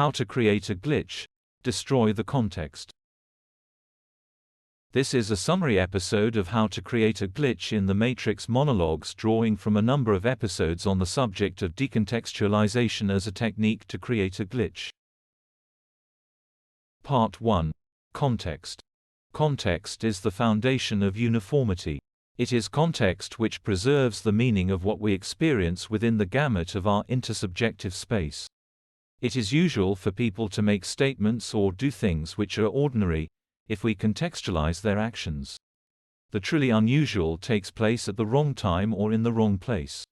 How to create a glitch, destroy the context. This is a summary episode of how to create a glitch in the Matrix Monologues, drawing from a number of episodes on the subject of decontextualization as a technique to create a glitch. Part 1. Context. Context is the foundation of uniformity. It is context which preserves the meaning of what we experience within the gamut of our intersubjective space. It is usual for people to make statements or do things which are ordinary, if we contextualize their actions. The truly unusual takes place at the wrong time or in the wrong place.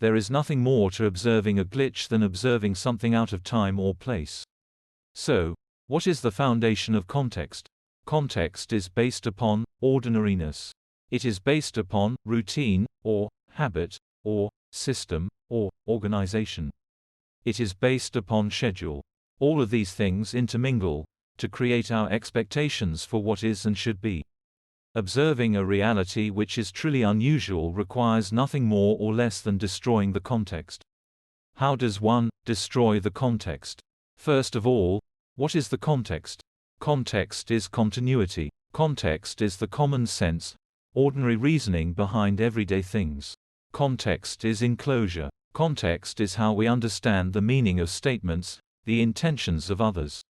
There is nothing more to observing a glitch than observing something out of time or place. So, what is the foundation of context? Context is based upon ordinariness. It is based upon routine, or habit, or system, or organization. It is based upon schedule. All of these things intermingle to create our expectations for what is and should be. Observing a reality which is truly unusual requires nothing more or less than destroying the context. How does one destroy the context? First of all, what is the context? Context is continuity. Context is the common sense, ordinary reasoning behind everyday things. Context is enclosure. Context is how we understand the meaning of statements, the intentions of others.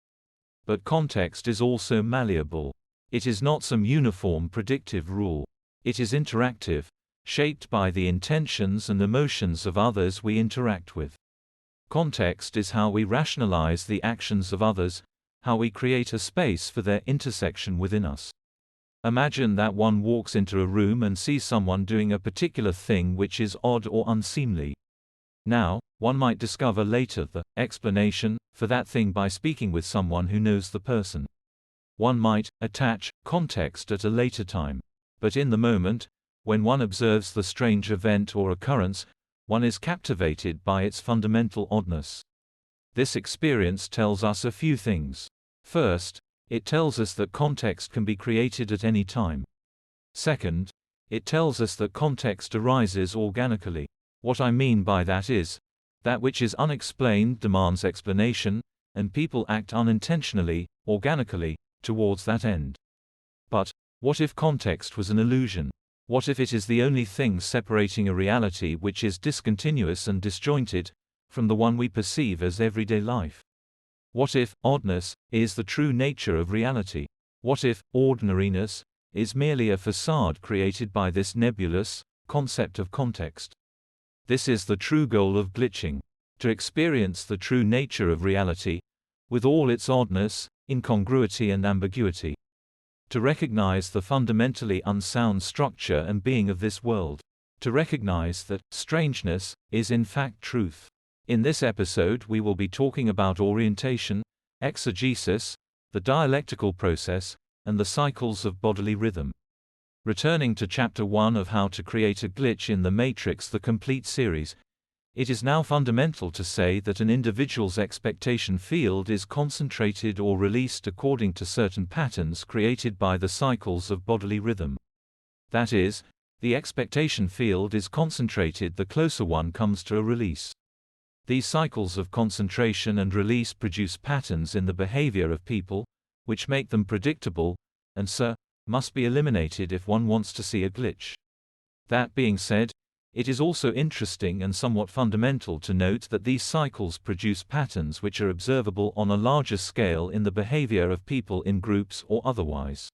But context is also malleable. It is not some uniform predictive rule. It is interactive, shaped by the intentions and emotions of others we interact with. Context is how we rationalize the actions of others, how we create a space for their intersection within us. Imagine that one walks into a room and sees someone doing a particular thing which is odd or unseemly. Now, one might discover later the explanation for that thing by speaking with someone who knows the person. One might attach context at a later time. But in the moment, when one observes the strange event or occurrence, one is captivated by its fundamental oddness. This experience tells us a few things. First, it tells us that context can be created at any time. Second, it tells us that context arises organically. What I mean by that is, that which is unexplained demands explanation, and people act unintentionally, organically, towards that end. But, what if context was an illusion? What if it is the only thing separating a reality which is discontinuous and disjointed, from the one we perceive as everyday life? What if oddness is the true nature of reality? What if ordinariness is merely a facade created by this nebulous concept of context? This is the true goal of glitching: to experience the true nature of reality, with all its oddness, incongruity and ambiguity. To recognize the fundamentally unsound structure and being of this world. To recognize that strangeness is in fact truth. In this episode we will be talking about orientation, exegesis, the dialectical process, and the cycles of bodily rhythm. Returning to Chapter 1 of How to Create a Glitch in the Matrix, the complete series, it is now fundamental to say that an individual's expectation field is concentrated or released according to certain patterns created by the cycles of bodily rhythm. That is, the expectation field is concentrated the closer one comes to a release. These cycles of concentration and release produce patterns in the behavior of people, which make them predictable, and so must be eliminated if one wants to see a glitch. That being said, it is also interesting and somewhat fundamental to note that these cycles produce patterns which are observable on a larger scale in the behavior of people in groups or otherwise.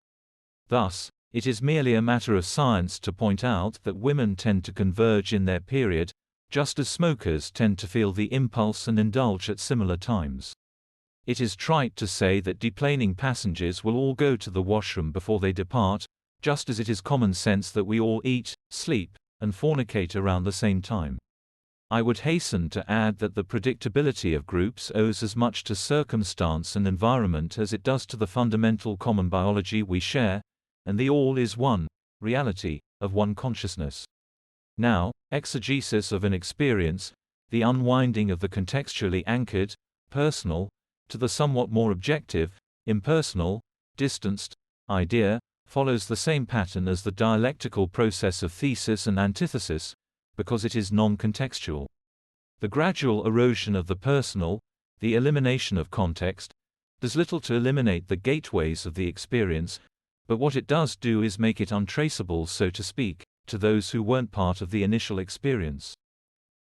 Thus, it is merely a matter of science to point out that women tend to converge in their period, just as smokers tend to feel the impulse and indulge at similar times. It is trite to say that deplaning passengers will all go to the washroom before they depart, just as it is common sense that we all eat, sleep, and fornicate around the same time. I would hasten to add that the predictability of groups owes as much to circumstance and environment as it does to the fundamental common biology we share, and the all is one reality of one consciousness. Now, exegesis of an experience, the unwinding of the contextually anchored, personal, to the somewhat more objective, impersonal, distanced, idea, follows the same pattern as the dialectical process of thesis and antithesis, because it is non-contextual. The gradual erosion of the personal, The elimination of context does little to eliminate the gateways of the experience, but what it does do is make it untraceable, so to speak, to those who weren't part of the initial experience.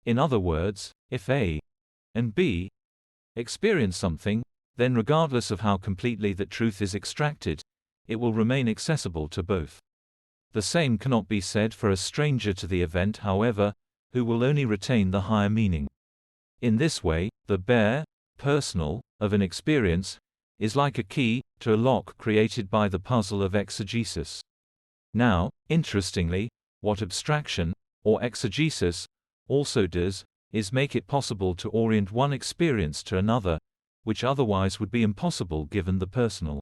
In other words, if A and B experience something, then regardless of how completely that truth is extracted, it will remain accessible to both. The same cannot be said for a stranger to the event, however, who will only retain the higher meaning. In this way, the bare, personal, of an experience is like a key to a lock created by the puzzle of exegesis. Now, interestingly, what abstraction, or exegesis, also does, is make it possible to orient one experience to another, which otherwise would be impossible given the personal.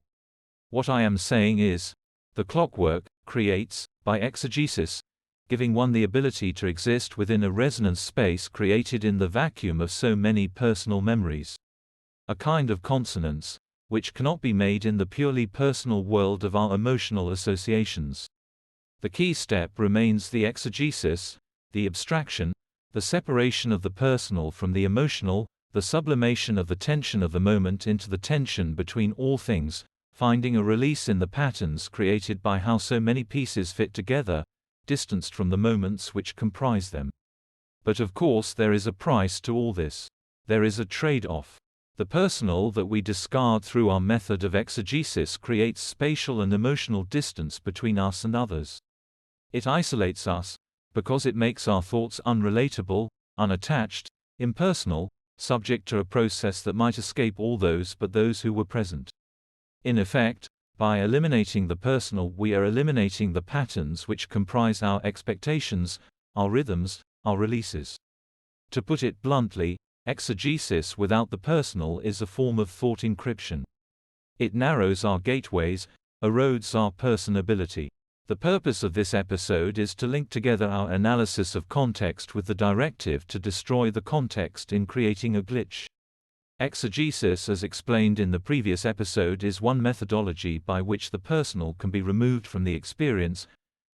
What I am saying is, the clockwork creates, by exegesis, giving one the ability to exist within a resonance space created in the vacuum of so many personal memories. A kind of consonance, which cannot be made in the purely personal world of our emotional associations. The key step remains the exegesis, the abstraction, the separation of the personal from the emotional, the sublimation of the tension of the moment into the tension between all things, finding a release in the patterns created by how so many pieces fit together, distanced from the moments which comprise them. But of course there is a price to all this. There is a trade-off. The personal that we discard through our method of exegesis creates spatial and emotional distance between us and others. It isolates us, because it makes our thoughts unrelatable, unattached, impersonal, subject to a process that might escape all those but those who were present. In effect, by eliminating the personal, we are eliminating the patterns which comprise our expectations, our rhythms, our releases. To put it bluntly, exegesis without the personal is a form of thought encryption. It narrows our gateways, erodes our personability. The purpose of this episode is to link together our analysis of context with the directive to destroy the context in creating a glitch. Exegesis, as explained in the previous episode, is one methodology by which the personal can be removed from the experience,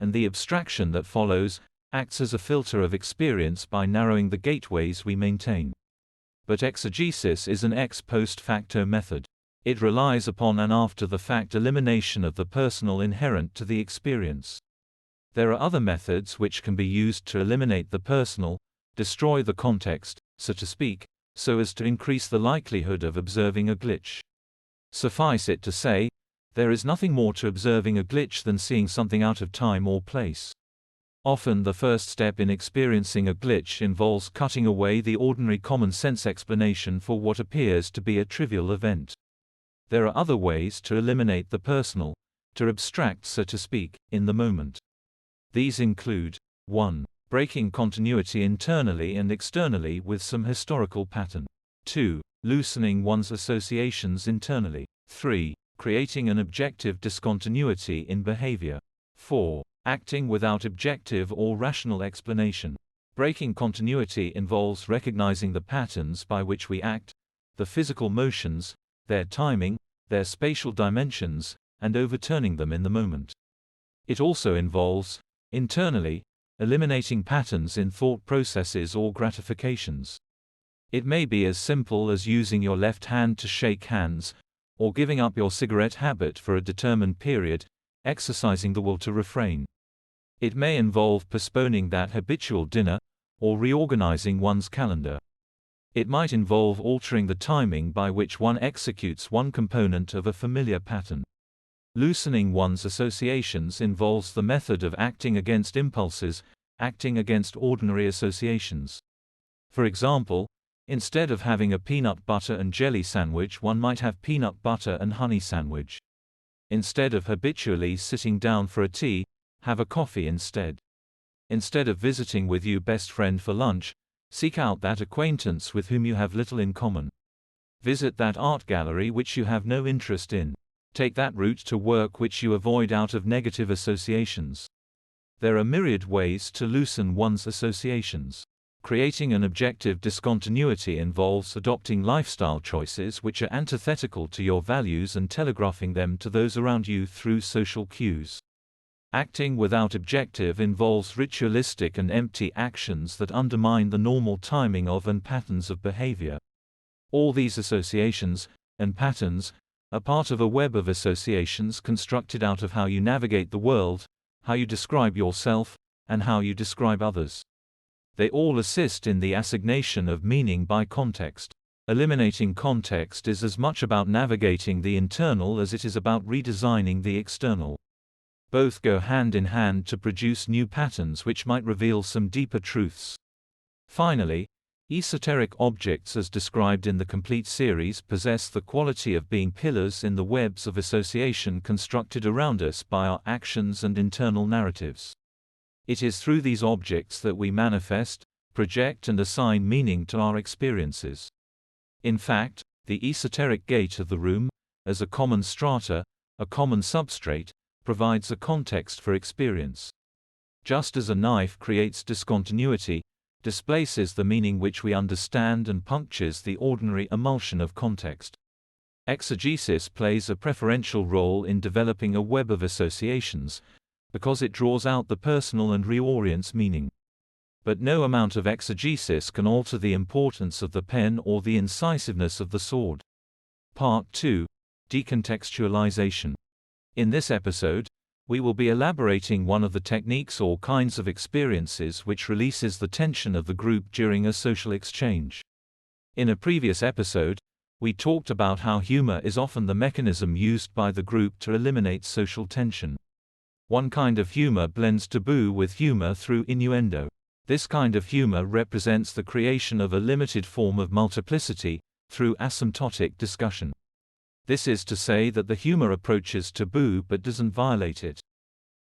and the abstraction that follows acts as a filter of experience by narrowing the gateways we maintain. But exegesis is an ex post facto method. It relies upon an after-the-fact elimination of the personal inherent to the experience. There are other methods which can be used to eliminate the personal, destroy the context, so to speak, so as to increase the likelihood of observing a glitch. Suffice it to say, there is nothing more to observing a glitch than seeing something out of time or place. Often the first step in experiencing a glitch involves cutting away the ordinary common-sense explanation for what appears to be a trivial event. There are other ways to eliminate the personal, to abstract, so to speak, in the moment. These include 1. Breaking continuity internally and externally with some historical pattern. 2. Loosening one's associations internally. 3. Creating an objective discontinuity in behavior. 4. Acting without objective or rational explanation. Breaking continuity involves recognizing the patterns by which we act, the physical motions, their timing, their spatial dimensions, and overturning them in the moment. It also involves, internally, eliminating patterns in thought processes or gratifications. It may be as simple as using your left hand to shake hands, or giving up your cigarette habit for a determined period, exercising the will to refrain. It may involve postponing that habitual dinner, or reorganizing one's calendar. It might involve altering the timing by which one executes one component of a familiar pattern. Loosening one's associations involves the method of acting against impulses, acting against ordinary associations. For example, instead of having a peanut butter and jelly sandwich, one might have peanut butter and honey sandwich. Instead of habitually sitting down for a tea, have a coffee instead. Instead of visiting with your best friend for lunch, seek out that acquaintance with whom you have little in common. Visit that art gallery which you have no interest in. Take that route to work which you avoid out of negative associations. There are myriad ways to loosen one's associations. Creating an objective discontinuity involves adopting lifestyle choices which are antithetical to your values and telegraphing them to those around you through social cues. Acting without objective involves ritualistic and empty actions that undermine the normal timing of and patterns of behavior. All these associations and patterns are part of a web of associations constructed out of how you navigate the world, how you describe yourself, and how you describe others. They all assist in the assignation of meaning by context. Eliminating context is as much about navigating the internal as it is about redesigning the external. Both go hand in hand to produce new patterns which might reveal some deeper truths. Finally, esoteric objects as described in the complete series possess the quality of being pillars in the webs of association constructed around us by our actions and internal narratives. It is through these objects that we manifest, project and assign meaning to our experiences. In fact, the esoteric gate of the room, as a common strata, a common substrate, provides a context for experience. Just as a knife creates discontinuity, displaces the meaning which we understand and punctures the ordinary emulsion of context. Exegesis plays a preferential role in developing a web of associations, because it draws out the personal and reorients meaning. But no amount of exegesis can alter the importance of the pen or the incisiveness of the sword. Part 2. Decontextualization. In this episode, we will be elaborating one of the techniques or kinds of experiences which releases the tension of the group during a social exchange. In a previous episode, we talked about how humor is often the mechanism used by the group to eliminate social tension. One kind of humor blends taboo with humor through innuendo. This kind of humor represents the creation of a limited form of multiplicity, through asymptotic discussion. This is to say that the humor approaches taboo but doesn't violate it.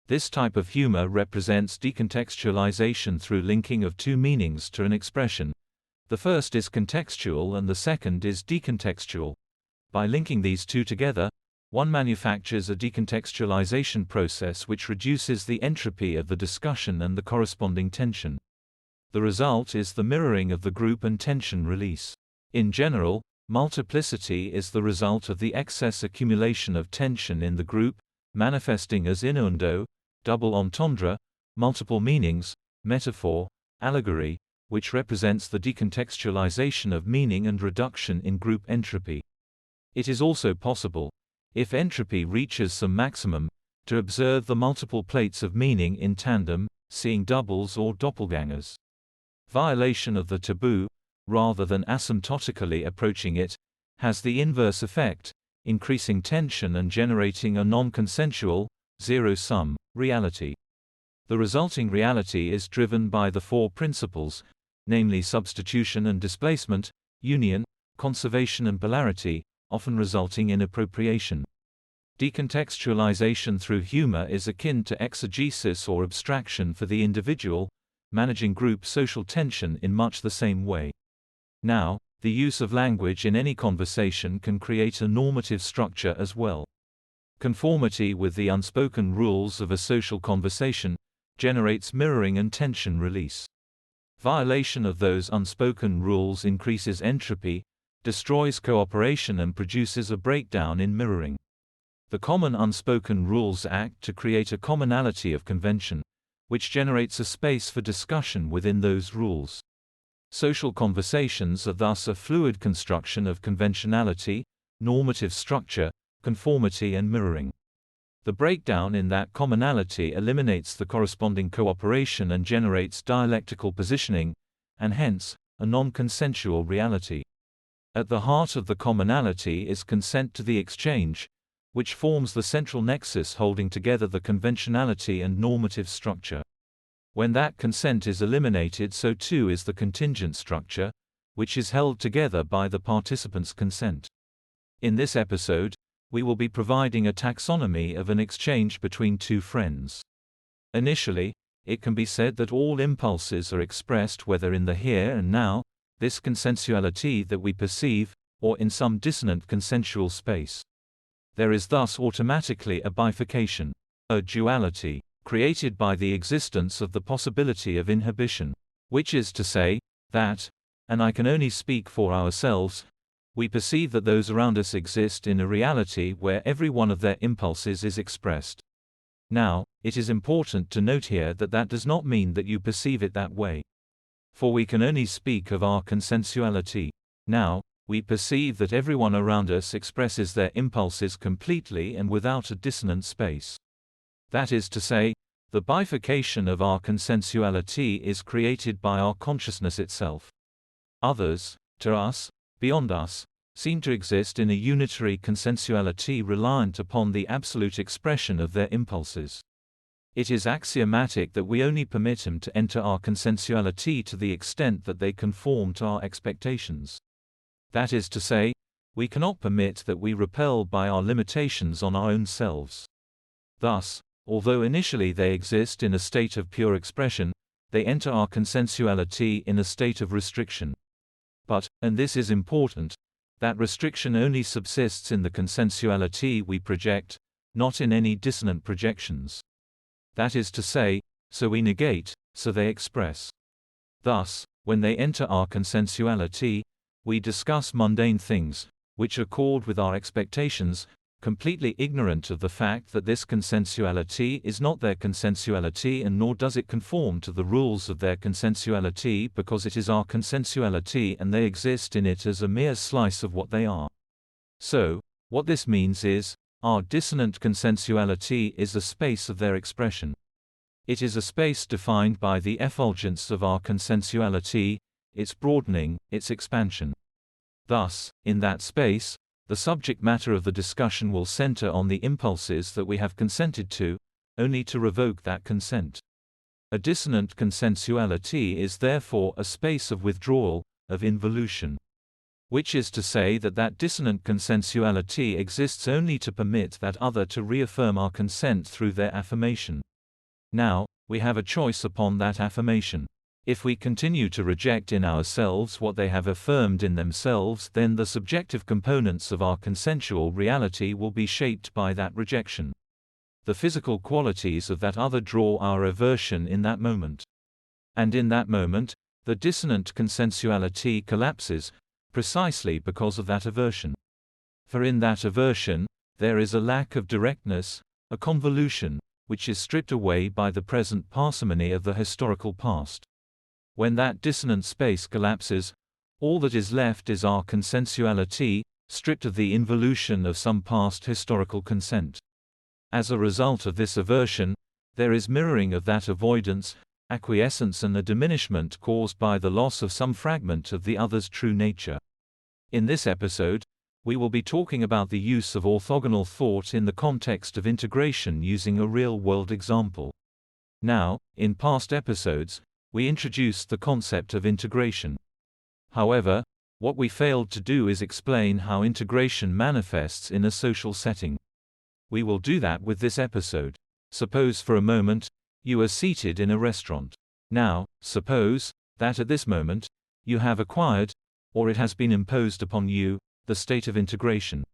This type of humor represents decontextualization through linking of two meanings to an expression. The first is contextual and the second is decontextual. By linking these two together, one manufactures a decontextualization process which reduces the entropy of the discussion and the corresponding tension. The result is the mirroring of the group and tension release. In general, multiplicity is the result of the excess accumulation of tension in the group, manifesting as innuendo, double entendre, multiple meanings, metaphor, allegory, which represents the decontextualization of meaning and reduction in group entropy. It is also possible, if entropy reaches some maximum, to observe the multiple plates of meaning in tandem, seeing doubles or doppelgangers. Violation of the taboo, rather than asymptotically approaching it, has the inverse effect, increasing tension and generating a non-consensual, zero-sum reality. The resulting reality is driven by the four principles, namely substitution and displacement, union, conservation and polarity, often resulting in appropriation. Decontextualization through humor is akin to exegesis or abstraction for the individual, managing group social tension in much the same way. Now, the use of language in any conversation can create a normative structure as well. Conformity with the unspoken rules of a social conversation generates mirroring and tension release. Violation of those unspoken rules increases entropy, destroys cooperation and produces a breakdown in mirroring. The common unspoken rules act to create a commonality of convention, which generates a space for discussion within those rules. Social conversations are thus a fluid construction of conventionality, normative structure, conformity and mirroring. The breakdown in that commonality eliminates the corresponding cooperation and generates dialectical positioning, and hence, a non-consensual reality. At the heart of the commonality is consent to the exchange, which forms the central nexus holding together the conventionality and normative structure. When that consent is eliminated, so too is the contingent structure, which is held together by the participants' consent. In this episode, we will be providing a taxonomy of an exchange between two friends. Initially, it can be said that all impulses are expressed whether in the here and now, this consensuality that we perceive, or in some dissonant consensual space. There is thus automatically a bifurcation, a duality, created by the existence of the possibility of inhibition, which is to say, that, and I can only speak for ourselves, we perceive that those around us exist in a reality where every one of their impulses is expressed. Now, it is important to note here that that does not mean that you perceive it that way. For we can only speak of our consensuality. Now, we perceive that everyone around us expresses their impulses completely and without a dissonant space. That is to say, the bifurcation of our consensuality is created by our consciousness itself. Others, to us, beyond us, seem to exist in a unitary consensuality reliant upon the absolute expression of their impulses. It is axiomatic that we only permit them to enter our consensuality to the extent that they conform to our expectations. That is to say, we cannot permit that we repel by our limitations on our own selves. Thus, although initially they exist in a state of pure expression, they enter our consensuality in a state of restriction. But, and this is important, that restriction only subsists in the consensuality we project, not in any dissonant projections. That is to say, so we negate, so they express. Thus, when they enter our consensuality, we discuss mundane things, which accord with our expectations, completely ignorant of the fact that this consensuality is not their consensuality and nor does it conform to the rules of their consensuality because it is our consensuality and they exist in it as a mere slice of what they are. So, what this means is, our dissonant consensuality is a space of their expression. It is a space defined by the effulgence of our consensuality, its broadening, its expansion. Thus, in that space, the subject matter of the discussion will center on the impulses that we have consented to, only to revoke that consent. A dissonant consensuality is therefore a space of withdrawal, of involution. Which is to say that that dissonant consensuality exists only to permit that other to reaffirm our consent through their affirmation. Now, we have a choice upon that affirmation. If we continue to reject in ourselves what they have affirmed in themselves, then the subjective components of our consensual reality will be shaped by that rejection. The physical qualities of that other draw our aversion in that moment. And in that moment, the dissonant consensuality collapses, precisely because of that aversion. For in that aversion, there is a lack of directness, a convolution, which is stripped away by the present parsimony of the historical past. When that dissonant space collapses, all that is left is our consensuality, stripped of the involution of some past historical consent. As a result of this aversion, there is mirroring of that avoidance, acquiescence and a diminishment caused by the loss of some fragment of the other's true nature. In this episode, we will be talking about the use of orthogonal thought in the context of integration using a real-world example. Now, in past episodes, we introduced the concept of integration. However, what we failed to do is explain how integration manifests in a social setting. We will do that with this episode. Suppose for a moment, you are seated in a restaurant. Now, suppose that at this moment, you have acquired, or it has been imposed upon you, the state of integration.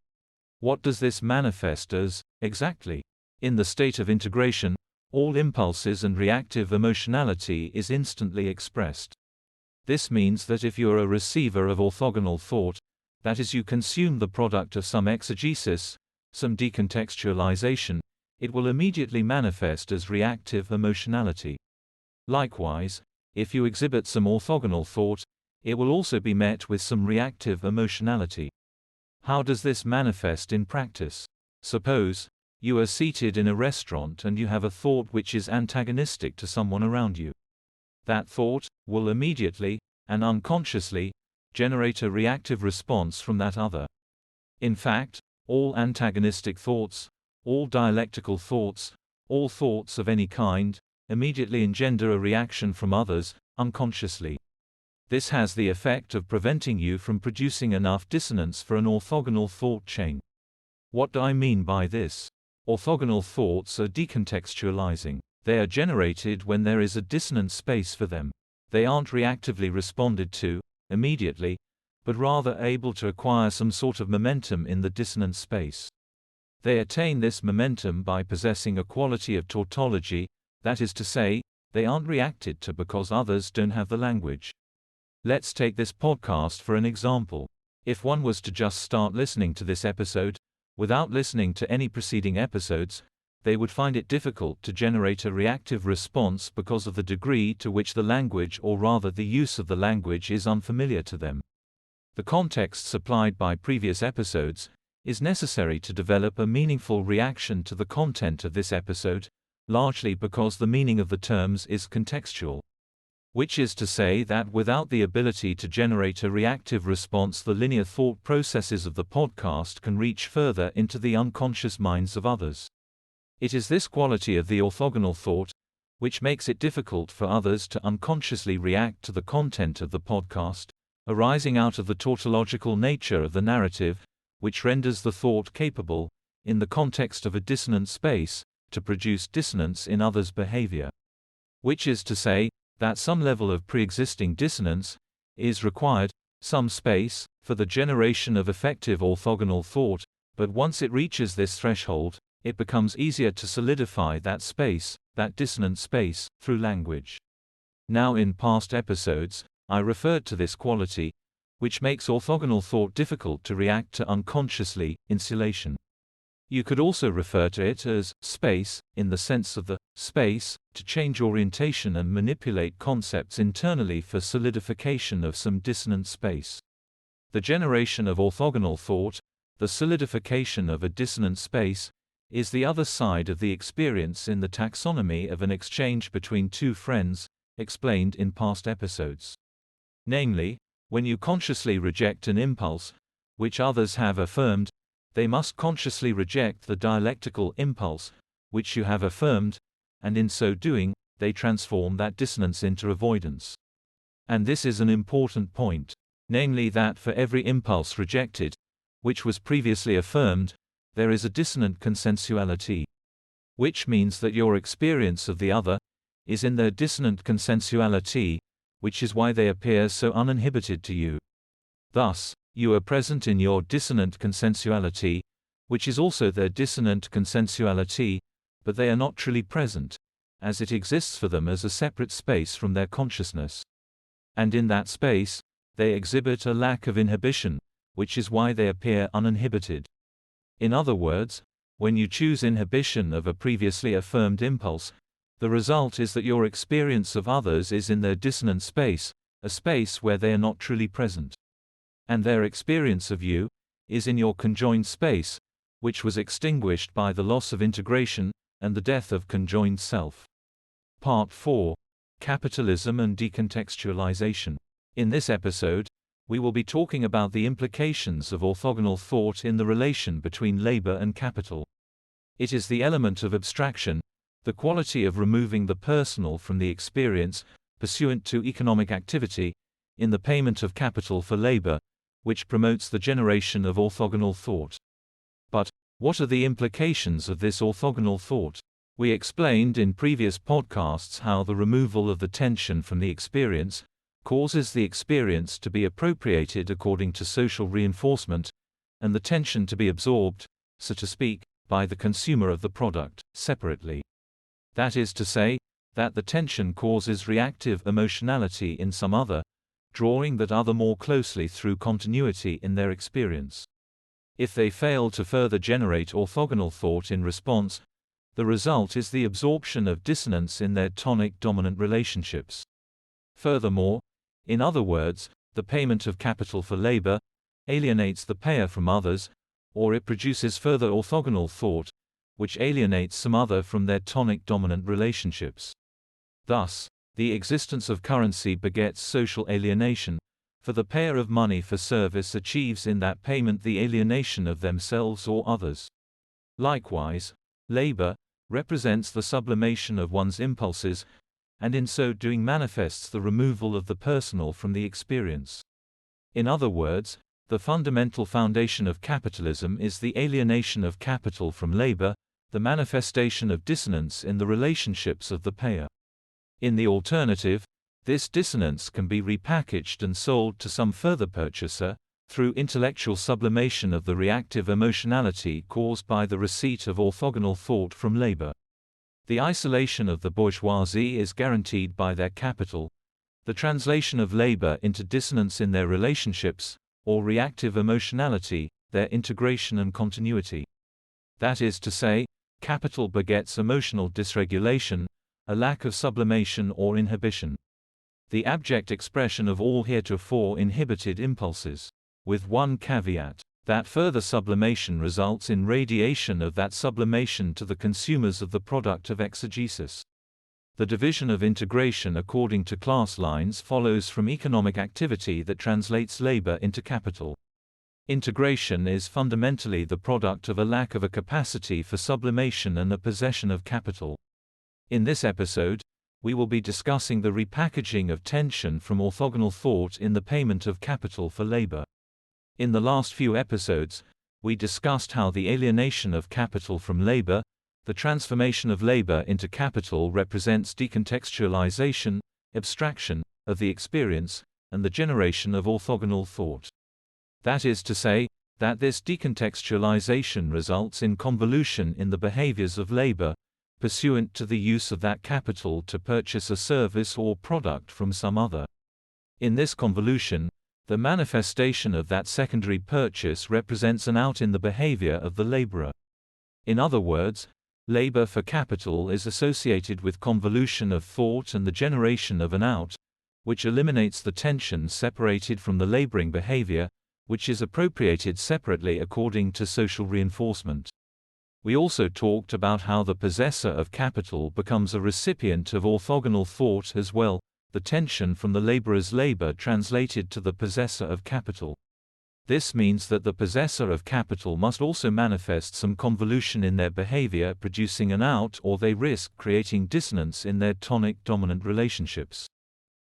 What does this manifest as, exactly? In the state of integration, all impulses and reactive emotionality is instantly expressed. This means that if you are a receiver of orthogonal thought, that is, you consume the product of some exegesis, some decontextualization, it will immediately manifest as reactive emotionality. Likewise, if you exhibit some orthogonal thought, it will also be met with some reactive emotionality. How does this manifest in practice? Suppose you are seated in a restaurant and you have a thought which is antagonistic to someone around you. That thought will immediately, and unconsciously, generate a reactive response from that other. In fact, all antagonistic thoughts, all dialectical thoughts, all thoughts of any kind, immediately engender a reaction from others, unconsciously. This has the effect of preventing you from producing enough dissonance for an orthogonal thought chain. What do I mean by this? Orthogonal thoughts are decontextualizing. They are generated when there is a dissonant space for them. They aren't reactively responded to, immediately, but rather able to acquire some sort of momentum in the dissonant space. They attain this momentum by possessing a quality of tautology, that is to say, they aren't reacted to because others don't have the language. Let's take this podcast for an example. If one was to just start listening to this episode, without listening to any preceding episodes, they would find it difficult to generate a reactive response because of the degree to which the language, or rather the use of the language, is unfamiliar to them. The context supplied by previous episodes is necessary to develop a meaningful reaction to the content of this episode, largely because the meaning of the terms is contextual. Which is to say that without the ability to generate a reactive response, the linear thought processes of the podcast can reach further into the unconscious minds of others. It is this quality of the orthogonal thought which makes it difficult for others to unconsciously react to the content of the podcast, arising out of the tautological nature of the narrative, which renders the thought capable, in the context of a dissonant space, to produce dissonance in others' behavior. Which is to say, that some level of pre-existing dissonance is required, some space, for the generation of effective orthogonal thought, but once it reaches this threshold, it becomes easier to solidify that space, that dissonant space, through language. Now, in past episodes, I referred to this quality, which makes orthogonal thought difficult to react to unconsciously, insulation. You could also refer to it as space, in the sense of the space to change orientation and manipulate concepts internally for solidification of some dissonant space. The generation of orthogonal thought, the solidification of a dissonant space, is the other side of the experience in the taxonomy of an exchange between two friends, explained in past episodes. Namely, when you consciously reject an impulse, which others have affirmed, they must consciously reject the dialectical impulse, which you have affirmed, and in so doing, they transform that dissonance into avoidance. And this is an important point, namely that for every impulse rejected, which was previously affirmed, there is a dissonant consensuality. Which means that your experience of the other is in their dissonant consensuality, which is why they appear so uninhibited to you. Thus, you are present in your dissonant consensuality, which is also their dissonant consensuality, but they are not truly present, as it exists for them as a separate space from their consciousness. And in that space, they exhibit a lack of inhibition, which is why they appear uninhibited. In other words, when you choose inhibition of a previously affirmed impulse, the result is that your experience of others is in their dissonant space, a space where they are not truly present. And their experience of you is in your conjoined space, which was extinguished by the loss of integration and the death of conjoined self. Part 4: Capitalism and Decontextualization. In this episode, we will be talking about the implications of orthogonal thought in the relation between labor and capital. It is the element of abstraction, the quality of removing the personal from the experience, pursuant to economic activity, in the payment of capital for labor, which promotes the generation of orthogonal thought. But, what are the implications of this orthogonal thought? We explained in previous podcasts how the removal of the tension from the experience causes the experience to be appropriated according to social reinforcement, and the tension to be absorbed, so to speak, by the consumer of the product, separately. That is to say, that the tension causes reactive emotionality in some other, drawing that other more closely through continuity in their experience. If they fail to further generate orthogonal thought in response, the result is the absorption of dissonance in their tonic-dominant relationships. Furthermore, in other words, the payment of capital for labor alienates the payer from others, or it produces further orthogonal thought, which alienates some other from their tonic-dominant relationships. Thus, the existence of currency begets social alienation, for the payer of money for service achieves in that payment the alienation of themselves or others. Likewise, labor represents the sublimation of one's impulses, and in so doing manifests the removal of the personal from the experience. In other words, the fundamental foundation of capitalism is the alienation of capital from labor, the manifestation of dissonance in the relationships of the payer. In the alternative, this dissonance can be repackaged and sold to some further purchaser, through intellectual sublimation of the reactive emotionality caused by the receipt of orthogonal thought from labor. The isolation of the bourgeoisie is guaranteed by their capital, the translation of labor into dissonance in their relationships, or reactive emotionality, their integration and continuity. That is to say, capital begets emotional dysregulation, a lack of sublimation or inhibition. The abject expression of all heretofore inhibited impulses. with one caveat, that further sublimation results in radiation of that sublimation to the consumers of the product of exegesis. The division of integration according to class lines follows from economic activity that translates labor into capital. Integration is fundamentally the product of a lack of a capacity for sublimation and a possession of capital. In this episode, we will be discussing the repackaging of tension from orthogonal thought in the payment of capital for labor. In the last few episodes, we discussed how the alienation of capital from labor, the transformation of labor into capital, represents decontextualization, abstraction, of the experience, and the generation of orthogonal thought. That is to say, that this decontextualization results in convolution in the behaviors of labor, pursuant to the use of that capital to purchase a service or product from some other. In this convolution, the manifestation of that secondary purchase represents an out in the behavior of the laborer. In other words, labor for capital is associated with convolution of thought and the generation of an out, which eliminates the tension separated from the laboring behavior, which is appropriated separately according to social reinforcement. We also talked about how the possessor of capital becomes a recipient of orthogonal thought as well, the tension from the laborer's labor translated to the possessor of capital. This means that the possessor of capital must also manifest some convolution in their behavior, producing an out, or they risk creating dissonance in their tonic-dominant relationships.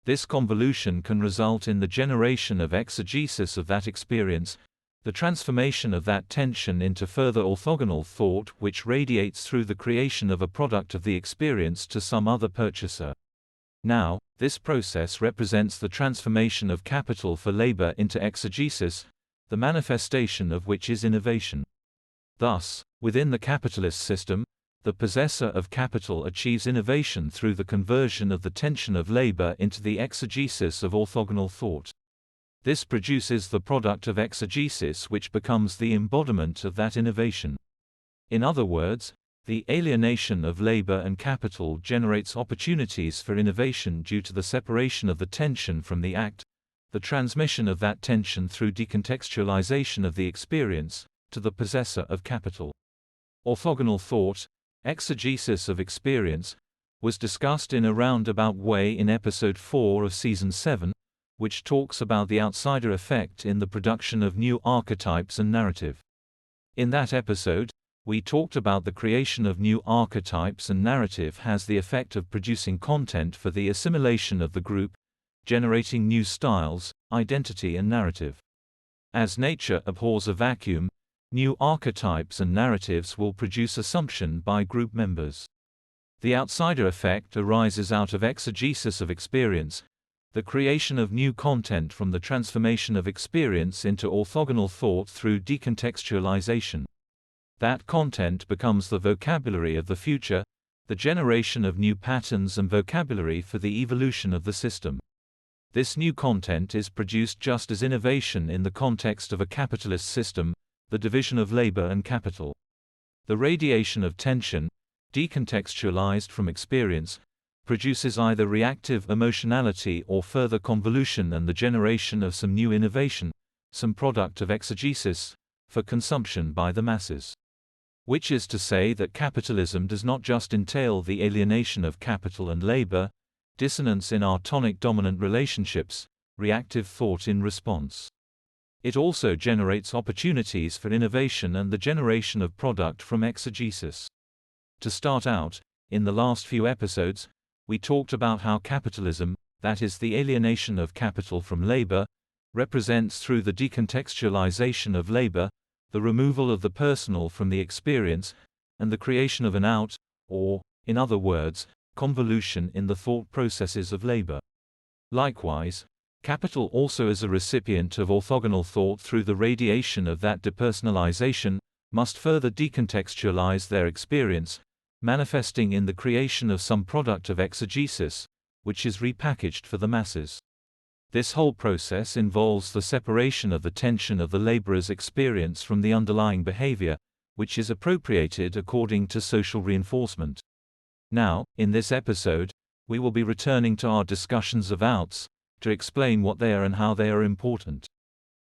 This convolution can result in the generation of exegesis of that experience, the transformation of that tension into further orthogonal thought, which radiates through the creation of a product of the experience to some other purchaser. Now, this process represents the transformation of capital for labor into exegesis, the manifestation of which is innovation. Thus, within the capitalist system, the possessor of capital achieves innovation through the conversion of the tension of labor into the exegesis of orthogonal thought. This produces the product of exegesis, which becomes the embodiment of that innovation. In other words, the alienation of labor and capital generates opportunities for innovation due to the separation of the tension from the act, the transmission of that tension through decontextualization of the experience, to the possessor of capital. Orthogonal thought, exegesis of experience, was discussed in a roundabout way in episode 4 of season 7, which talks about the outsider effect in the production of new archetypes and narrative. In that episode, we talked about the creation of new archetypes and narrative has the effect of producing content for the assimilation of the group, generating new styles, identity and narrative. As nature abhors a vacuum, new archetypes and narratives will produce assumption by group members. The outsider effect arises out of exegesis of experience, the creation of new content from the transformation of experience into orthogonal thought through decontextualization. That content becomes the vocabulary of the future, the generation of new patterns and vocabulary for the evolution of the system. This new content is produced just as innovation in the context of a capitalist system, the division of labor and capital. The radiation of tension, decontextualized from experience, produces either reactive emotionality or further convolution and the generation of some new innovation, some product of exegesis, for consumption by the masses. Which is to say that capitalism does not just entail the alienation of capital and labor, dissonance in our tonic-dominant relationships, reactive thought in response. It also generates opportunities for innovation and the generation of product from exegesis. To start out, in the last few episodes, we talked about how capitalism, that is the alienation of capital from labor, represents through the decontextualization of labor, the removal of the personal from the experience, and the creation of an out, or, in other words, convolution in the thought processes of labor. Likewise, capital also is a recipient of orthogonal thought through the radiation of that depersonalization, must further decontextualize their experience, manifesting in the creation of some product of exegesis, which is repackaged for the masses. This whole process involves the separation of the tension of the laborer's experience from the underlying behavior, which is appropriated according to social reinforcement. Now, in this episode, we will be returning to our discussions of outs, to explain what they are and how they are important.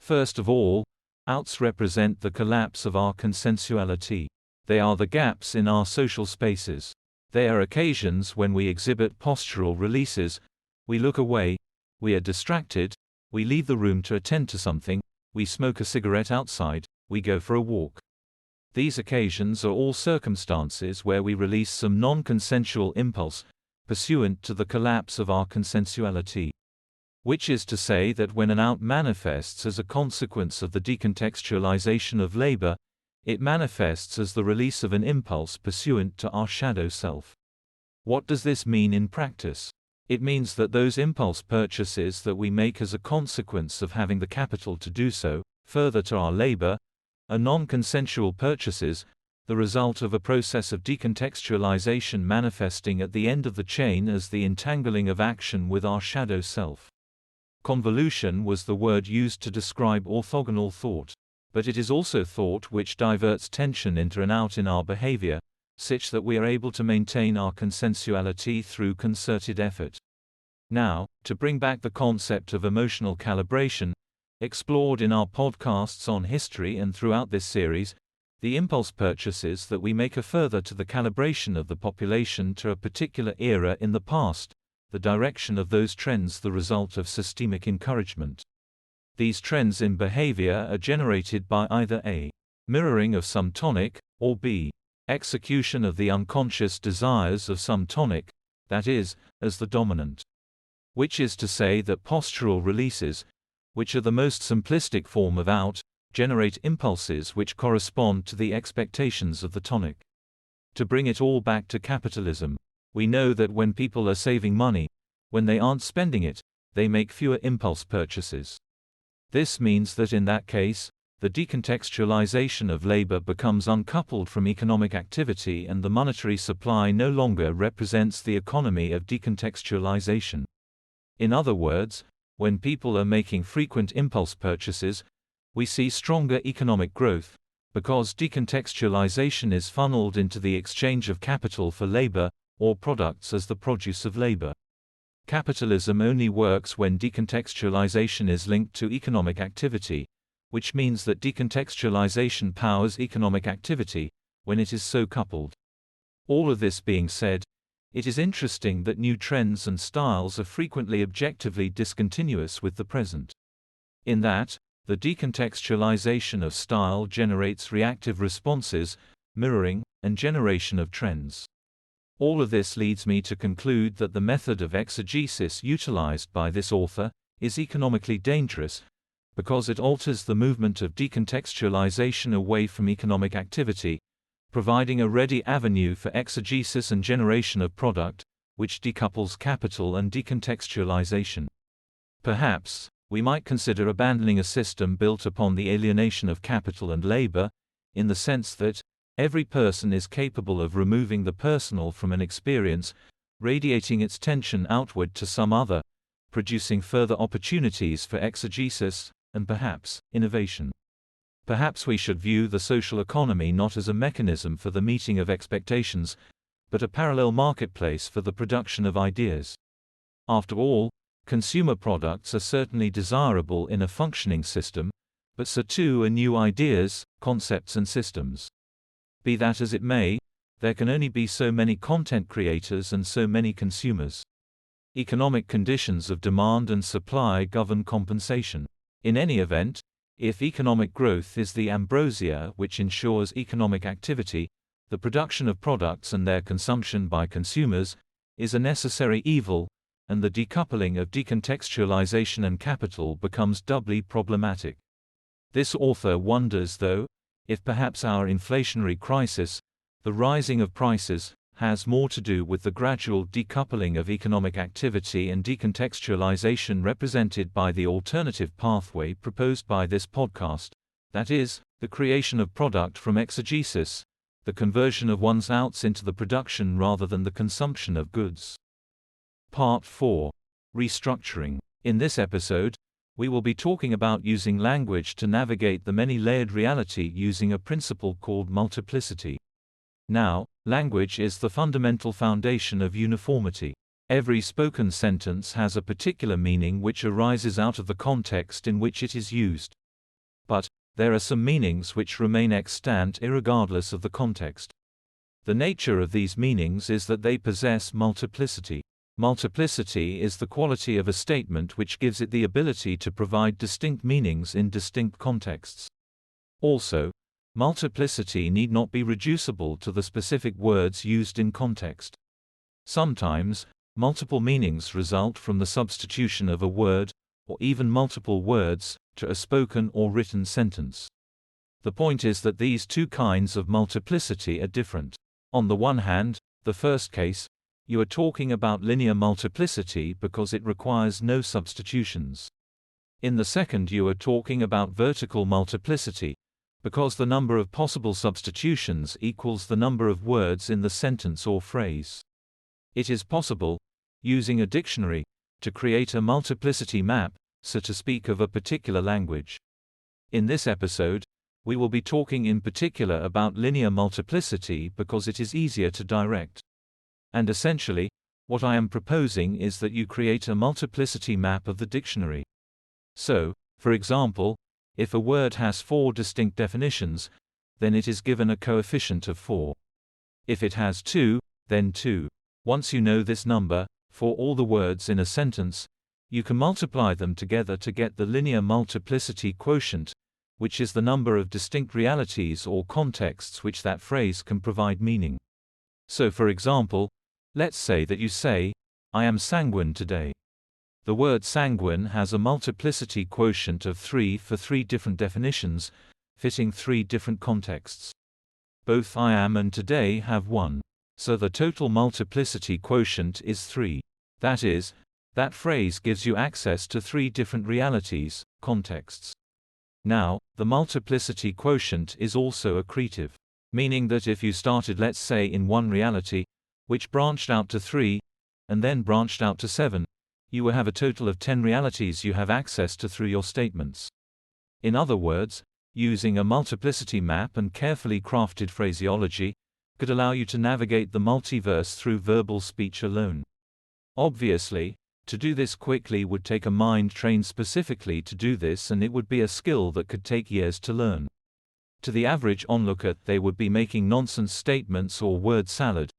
First of all, outs represent the collapse of our consensuality. They are the gaps in our social spaces. They are occasions when we exhibit postural releases, we look away, we are distracted, we leave the room to attend to something, we smoke a cigarette outside, we go for a walk. These occasions are all circumstances where we release some non-consensual impulse, pursuant to the collapse of our consensuality. Which is to say that when an out manifests as a consequence of the decontextualization of labor, it manifests as the release of an impulse pursuant to our shadow self. What does this mean in practice? It means that those impulse purchases that we make as a consequence of having the capital to do so, further to our labor, are non-consensual purchases, the result of a process of decontextualization manifesting at the end of the chain as the entangling of action with our shadow self. Convolution was the word used to describe orthogonal thought. But it is also thought which diverts tension into and out in our behavior, such that we are able to maintain our consensuality through concerted effort. Now, to bring back the concept of emotional calibration, explored in our podcasts on history and throughout this series, the impulse purchases that we make are further to the calibration of the population to a particular era in the past, the direction of those trends the result of systemic encouragement. These trends in behavior are generated by either a mirroring of some tonic, or b execution of the unconscious desires of some tonic, that is, as the dominant. Which is to say that postural releases, which are the most simplistic form of out, generate impulses which correspond to the expectations of the tonic. To bring it all back to capitalism, we know that when people are saving money, when they aren't spending it, they make fewer impulse purchases. This means that in that case, the decontextualization of labor becomes uncoupled from economic activity and the monetary supply no longer represents the economy of decontextualization. In other words, when people are making frequent impulse purchases, we see stronger economic growth, because decontextualization is funneled into the exchange of capital for labor, or products as the produce of labor. Capitalism only works when decontextualization is linked to economic activity, which means that decontextualization powers economic activity, when it is so coupled. All of this being said, it is interesting that new trends and styles are frequently objectively discontinuous with the present. In that, the decontextualization of style generates reactive responses, mirroring, and generation of trends. All of this leads me to conclude that the method of exegesis utilized by this author is economically dangerous, because it alters the movement of decontextualization away from economic activity, providing a ready avenue for exegesis and generation of product, which decouples capital and decontextualization. Perhaps, we might consider abandoning a system built upon the alienation of capital and labor, in the sense that every person is capable of removing the personal from an experience, radiating its tension outward to some other, producing further opportunities for exegesis, and perhaps, innovation. Perhaps we should view the social economy not as a mechanism for the meeting of expectations, but a parallel marketplace for the production of ideas. After all, consumer products are certainly desirable in a functioning system, but so too are new ideas, concepts and systems. Be that as it may, there can only be so many content creators and so many consumers. Economic conditions of demand and supply govern compensation. In any event, if economic growth is the ambrosia which ensures economic activity, the production of products and their consumption by consumers is a necessary evil, and the decoupling of decontextualization and capital becomes doubly problematic. This author wonders, though, if perhaps our inflationary crisis, the rising of prices, has more to do with the gradual decoupling of economic activity and decontextualization represented by the alternative pathway proposed by this podcast, that is, the creation of product from exegesis, the conversion of one's outs into the production rather than the consumption of goods. Part 4. Restructuring. In this episode, we will be talking about using language to navigate the many-layered reality using a principle called multiplicity. Now, language is the fundamental foundation of uniformity. Every spoken sentence has a particular meaning which arises out of the context in which it is used. But, there are some meanings which remain extant irregardless of the context. The nature of these meanings is that they possess multiplicity. Multiplicity is the quality of a statement which gives it the ability to provide distinct meanings in distinct contexts. Also, multiplicity need not be reducible to the specific words used in context. Sometimes, multiple meanings result from the substitution of a word, or even multiple words, to a spoken or written sentence. The point is that these two kinds of multiplicity are different. On the one hand, the first case, you are talking about linear multiplicity because it requires no substitutions. In the second, you are talking about vertical multiplicity, because the number of possible substitutions equals the number of words in the sentence or phrase. It is possible, using a dictionary, to create a multiplicity map, so to speak, of a particular language. In this episode, we will be talking in particular about linear multiplicity because it is easier to direct. And essentially, what I am proposing is that you create a multiplicity map of the dictionary. So, for example, if a word has 4 distinct definitions, then it is given a coefficient of 4. If it has 2, then 2. Once you know this number, for all the words in a sentence, you can multiply them together to get the linear multiplicity quotient, which is the number of distinct realities or contexts which that phrase can provide meaning. So for example, let's say that you say, "I am sanguine today." The word sanguine has a multiplicity quotient of 3 for 3 different definitions, fitting 3 different contexts. Both I am and today have 1. So the total multiplicity quotient is 3. That is, that phrase gives you access to 3 different realities, contexts. Now, the multiplicity quotient is also accretive, meaning that if you started, let's say, in one reality, which branched out to 3, and then branched out to 7, you will have a total of 10 realities you have access to through your statements. In other words, using a multiplicity map and carefully crafted phraseology could allow you to navigate the multiverse through verbal speech alone. Obviously, to do this quickly would take a mind trained specifically to do this, and it would be a skill that could take years to learn. To the average onlooker, they would be making nonsense statements or word salad.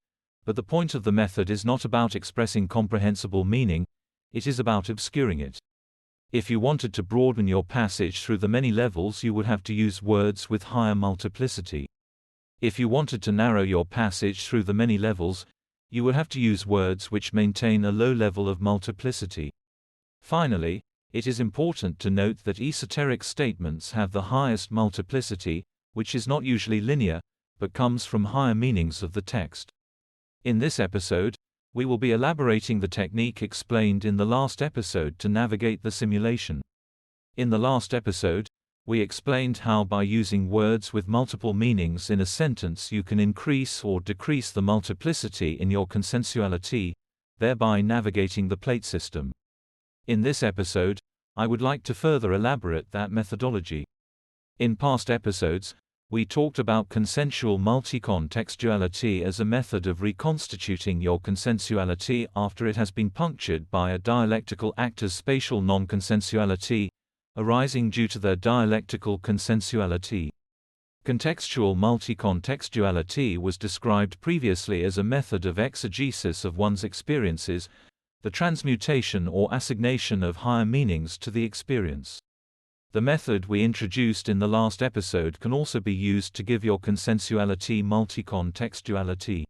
But the point of the method is not about expressing comprehensible meaning, it is about obscuring it. If you wanted to broaden your passage through the many levels, you would have to use words with higher multiplicity. If you wanted to narrow your passage through the many levels, you would have to use words which maintain a low level of multiplicity. Finally, it is important to note that esoteric statements have the highest multiplicity, which is not usually linear, but comes from higher meanings of the text. In this episode, we will be elaborating the technique explained in the last episode to navigate the simulation. In the last episode, we explained how by using words with multiple meanings in a sentence you can increase or decrease the multiplicity in your consensuality, thereby navigating the plate system. In this episode, I would like to further elaborate that methodology. In past episodes, we talked about consensual multi-contextuality as a method of reconstituting your consensuality after it has been punctured by a dialectical actor's spatial non-consensuality, arising due to their dialectical consensuality. Contextual multi-contextuality was described previously as a method of exegesis of one's experiences, the transmutation or assignation of higher meanings to the experience. The method we introduced in the last episode can also be used to give your consensuality multi-contextuality.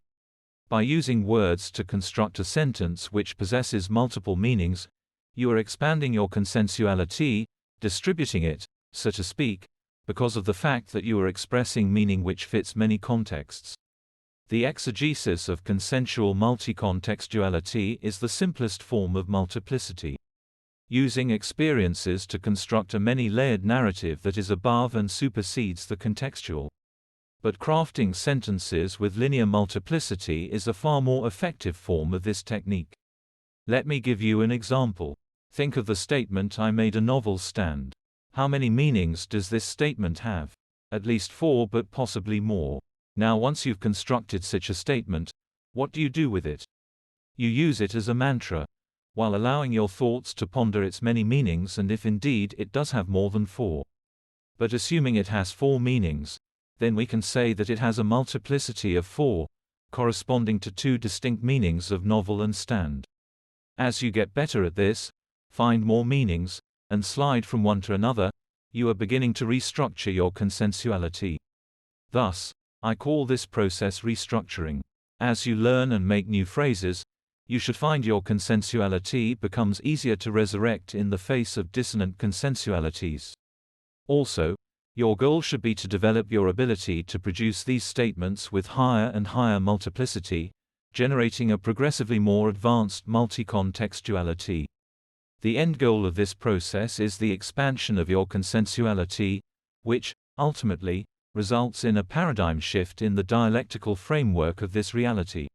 By using words to construct a sentence which possesses multiple meanings, you are expanding your consensuality, distributing it, so to speak, because of the fact that you are expressing meaning which fits many contexts. The exegesis of consensual multi-contextuality is the simplest form of multiplicity. Using experiences to construct a many-layered narrative that is above and supersedes the contextual. But crafting sentences with linear multiplicity is a far more effective form of this technique. Let me give you an example. Think of the statement, "I made a novel stand." How many meanings does this statement have? At least 4, but possibly more. Now once you've constructed such a statement, what do you do with it? You use it as a mantra, while allowing your thoughts to ponder its many meanings, and if indeed it does have more than 4. But assuming it has 4 meanings, then we can say that it has a multiplicity of 4, corresponding to 2 distinct meanings of novel and stand. As you get better at this, find more meanings, and slide from one to another, you are beginning to restructure your consensuality. Thus, I call this process restructuring. As you learn and make new phrases, you should find your consensuality becomes easier to resurrect in the face of dissonant consensualities. Also, your goal should be to develop your ability to produce these statements with higher and higher multiplicity, generating a progressively more advanced multi-contextuality. The end goal of this process is the expansion of your consensuality, which, ultimately, results in a paradigm shift in the dialectical framework of this reality.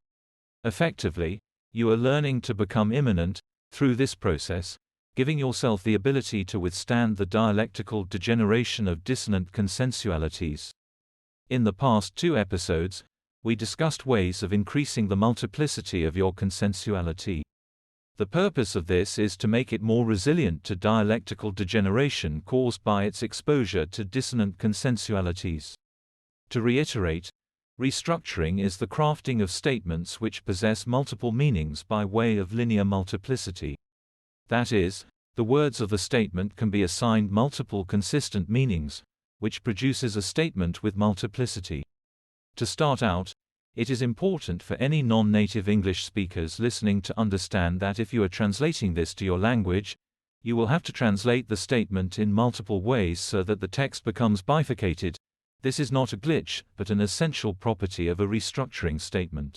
Effectively, you are learning to become immanent, through this process, giving yourself the ability to withstand the dialectical degeneration of dissonant consensualities. In the past 2 episodes, we discussed ways of increasing the multiplicity of your consensuality. The purpose of this is to make it more resilient to dialectical degeneration caused by its exposure to dissonant consensualities. To reiterate, restructuring is the crafting of statements which possess multiple meanings by way of linear multiplicity. That is, the words of the statement can be assigned multiple consistent meanings, which produces a statement with multiplicity. To start out, it is important for any non-native English speakers listening to understand that if you are translating this to your language, you will have to translate the statement in multiple ways so that the text becomes bifurcated. This is not a glitch, but an essential property of a restructuring statement.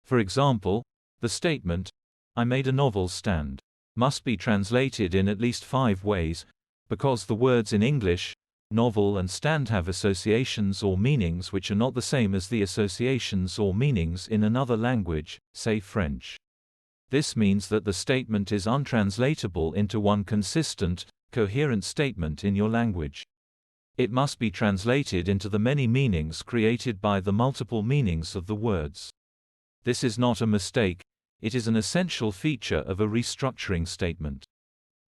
For example, the statement, "I made a novel stand," must be translated in at least 5 ways, because the words in English, novel and stand have associations or meanings which are not the same as the associations or meanings in another language, say French. This means that the statement is untranslatable into one consistent, coherent statement in your language. It must be translated into the many meanings created by the multiple meanings of the words. This is not a mistake, it is an essential feature of a restructuring statement.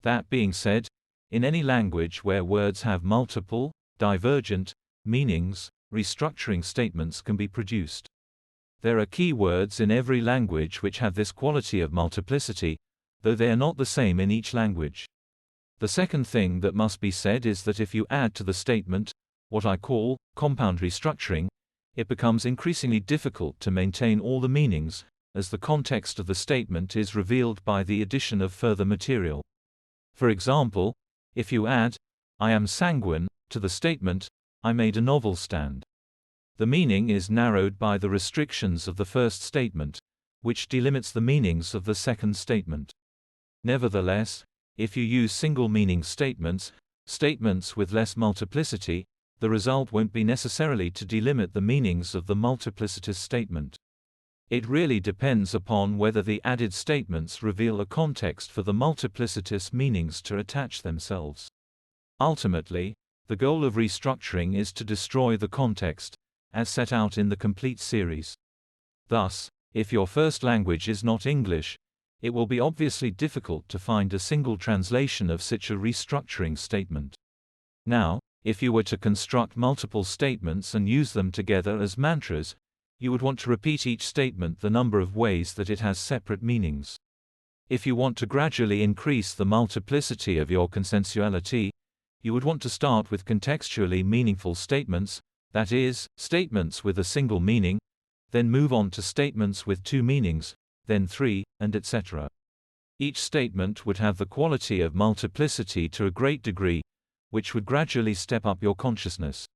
That being said, in any language where words have multiple, divergent, meanings, restructuring statements can be produced. There are key words in every language which have this quality of multiplicity, though they are not the same in each language. The second thing that must be said is that if you add to the statement, what I call compound restructuring, it becomes increasingly difficult to maintain all the meanings, as the context of the statement is revealed by the addition of further material. For example, if you add, "I am sanguine," to the statement, "I made a novel stand," the meaning is narrowed by the restrictions of the first statement, which delimits the meanings of the second statement. Nevertheless, if you use single-meaning statements, statements with less multiplicity, the result won't be necessarily to delimit the meanings of the multiplicitous statement. It really depends upon whether the added statements reveal a context for the multiplicitous meanings to attach themselves. Ultimately, the goal of restructuring is to destroy the context, as set out in the complete series. Thus, if your first language is not English, it will be obviously difficult to find a single translation of such a restructuring statement. Now, if you were to construct multiple statements and use them together as mantras, you would want to repeat each statement the number of ways that it has separate meanings. If you want to gradually increase the multiplicity of your consensuality, you would want to start with contextually meaningful statements, that is, statements with a single meaning, then move on to statements with 2 meanings, then 3, and etc. Each statement would have the quality of multiplicity to a great degree, which would gradually step up your consciousness.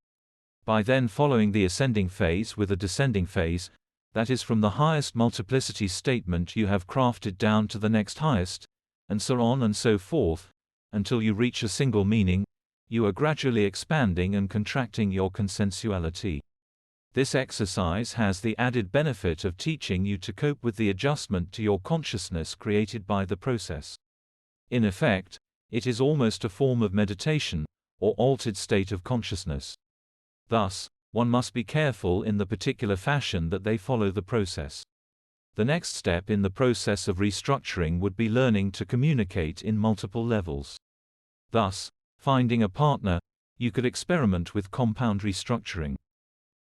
By then following the ascending phase with a descending phase, that is from the highest multiplicity statement you have crafted down to the next highest, and so on and so forth, until you reach a single meaning, you are gradually expanding and contracting your consensuality. This exercise has the added benefit of teaching you to cope with the adjustment to your consciousness created by the process. In effect, it is almost a form of meditation, or altered state of consciousness. Thus, one must be careful in the particular fashion that they follow the process. The next step in the process of restructuring would be learning to communicate in multiple levels. Thus, finding a partner, you could experiment with compound restructuring.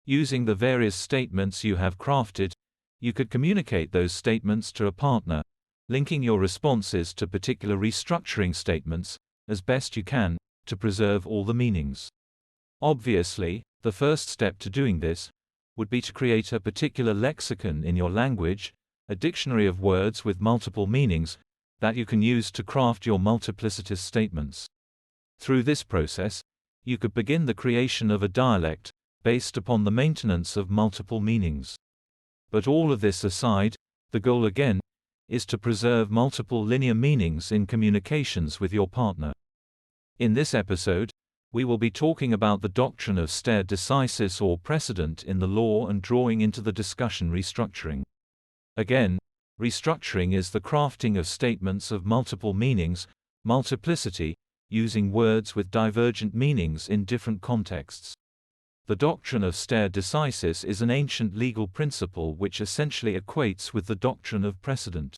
Using the various statements you have crafted, you could communicate those statements to a partner, linking your responses to particular restructuring statements, as best you can, to preserve all the meanings. Obviously, the first step to doing this would be to create a particular lexicon in your language, a dictionary of words with multiple meanings, that you can use to craft your multiplicitous statements. Through this process, you could begin the creation of a dialect, based upon the maintenance of multiple meanings. But all of this aside, the goal again, is to preserve multiple linear meanings in communications with your partner. In this episode, we will be talking about the doctrine of stare decisis or precedent in the law and drawing into the discussion restructuring. Again, restructuring is the crafting of statements of multiple meanings, multiplicity, using words with divergent meanings in different contexts. The doctrine of stare decisis is an ancient legal principle which essentially equates with the doctrine of precedent.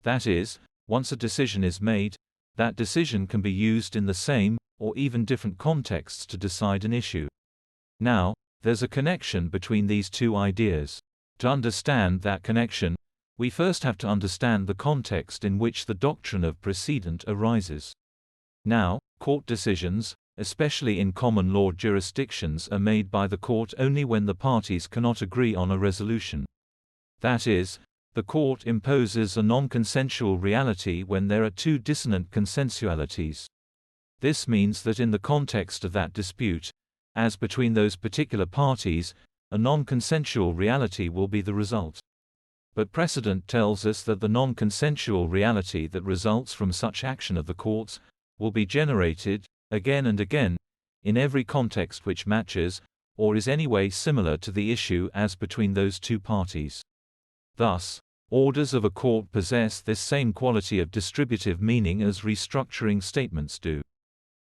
That is, once a decision is made, that decision can be used in the same, or even different contexts to decide an issue. Now, there's a connection between these two ideas. To understand that connection, we first have to understand the context in which the doctrine of precedent arises. Now, court decisions, especially in common law jurisdictions, are made by the court only when the parties cannot agree on a resolution. That is, the court imposes a non-consensual reality when there are two dissonant consensualities. This means that in the context of that dispute, as between those particular parties, a non-consensual reality will be the result. But precedent tells us that the non-consensual reality that results from such action of the courts will be generated, again and again, in every context which matches, or is anyway similar to the issue as between those two parties. Thus, orders of a court possess this same quality of distributive meaning as restructuring statements do.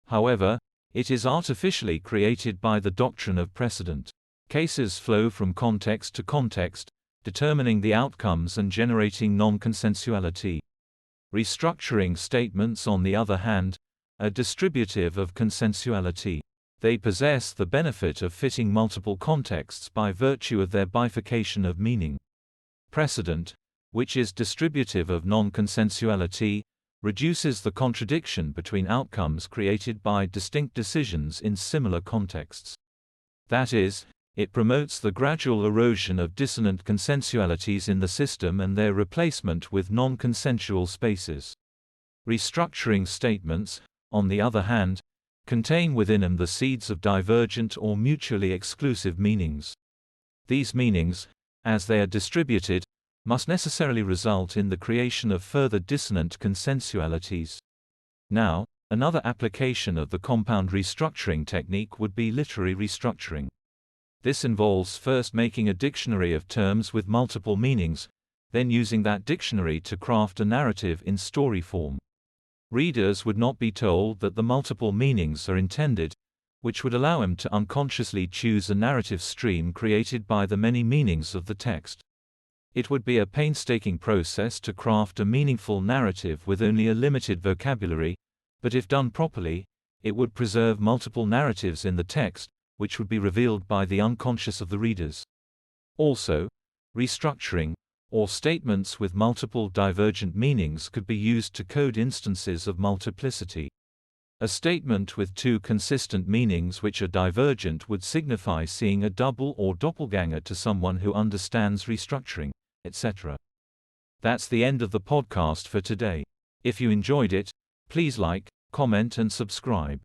However, it is artificially created by the doctrine of precedent. Cases flow from context to context, determining the outcomes and generating non-consensuality. Restructuring statements, on the other hand, are distributive of consensuality. They possess the benefit of fitting multiple contexts by virtue of their bifurcation of meaning. Precedent, which is distributive of non-consensuality, reduces the contradiction between outcomes created by distinct decisions in similar contexts. That is, it promotes the gradual erosion of dissonant consensualities in the system and their replacement with non-consensual spaces. Restructuring statements, on the other hand, contain within them the seeds of divergent or mutually exclusive meanings. These meanings, as they are distributed, must necessarily result in the creation of further dissonant consensualities. Now, another application of the compound restructuring technique would be literary restructuring. This involves first making a dictionary of terms with multiple meanings, then using that dictionary to craft a narrative in story form. Readers would not be told that the multiple meanings are intended, which would allow them to unconsciously choose a narrative stream created by the many meanings of the text. It would be a painstaking process to craft a meaningful narrative with only a limited vocabulary, but if done properly, it would preserve multiple narratives in the text, which would be revealed by the unconscious of the readers. Also, restructuring, or statements with multiple divergent meanings, could be used to code instances of multiplicity. A statement with two consistent meanings which are divergent would signify seeing a double or doppelganger to someone who understands restructuring, etc. That's the end of the podcast for today. If you enjoyed it, please like, comment and subscribe.